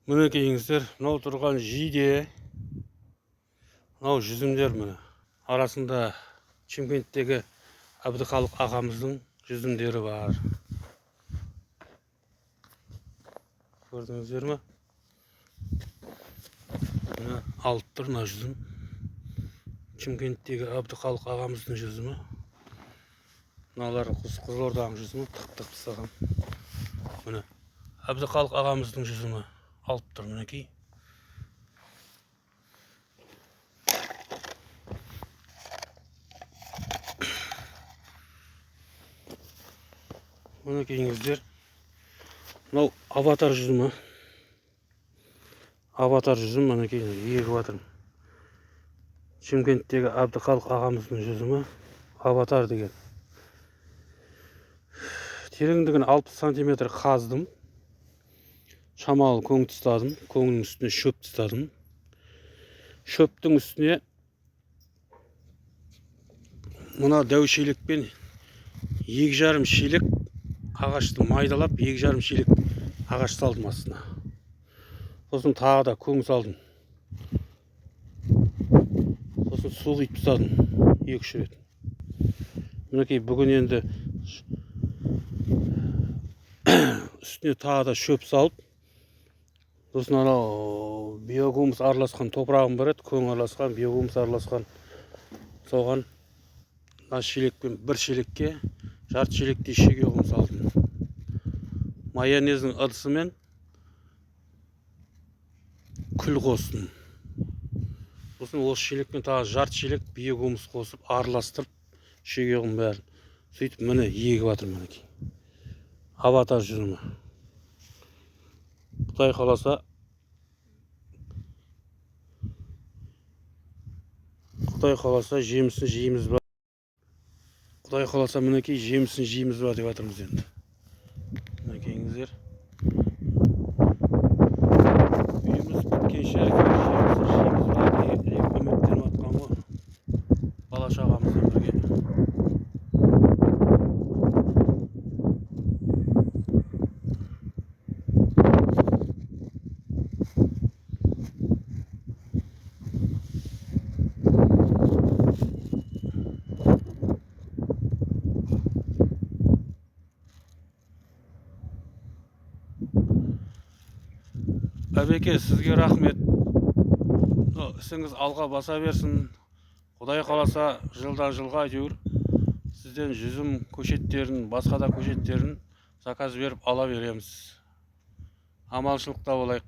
Мінекейіңіздер, мынау тұрған жиде, мынау жүзімдер міне. Арасында Шымкенттегі Әбдіхалық ағамыздың жүзімдері бар. Көрдіңіздер ме? Міне алып тұр мына жүзім. Шымкенттегі Әбдіхалық ағамыздың жүзімі. Мыналар Қызылорданың жүзімі тық-тық пысаған. Міне Әбдіхалық ағамыздың жүзімі алып тұр мінекей. Мінекейіңіздер, мынау аватар жүзімі. Аватар жүзім мінекей егіп жатырмын. Шымкенттегі Әбдіхалық ағамыздың жүзімі аватар деген. Тереңдігін 60 сантиметр қаздым. Шамалы көң тастадым. Көңнің үстіне шөп тастадым. Шөптің үстіне мына дәу шелекпен 2,5 шелек ағашты майдалап, 2,5 шелек ағаш салдым астына. Сосын тағы да көң салдым. Сосын су құйып тастадым 2-3 рет. Мінекей бүгін енді үстіне тағы да шөп салып, сосын анау биогумус араласқан топырағым бар еді, көң араласқан, биогумус араласқан. Соған мына шелекпен бір шелекке жарты шелектей шегеғым салдым. Майонездің ыдысымен күл қостым. Сосын осы шелекпен тағы жарты шелек биогумус қосып араластырып шегеғым бәрін. Сөйтіп міне егіп жатырмын мінекей. Аватар жүзімі. Құдай қаласа жемісін жейміз ба? Құдай қаласа мінекей жемісін жейміз ба деп жатырмыз енді. Мінекейіңіздер. Үйіміз біткенше жемісін жейміз ба деп үміттеніп жатқан ғой. Бала шағамызбен бірге. Әбеке, сізге рахмет. Ісіңіз алға баса берсін. Құдай қаласа жылдан жылға әйтеуір сізден жүзім көшеттерін, басқа да көшеттерін заказ беріп ала береміз. Аманшылықта болайық.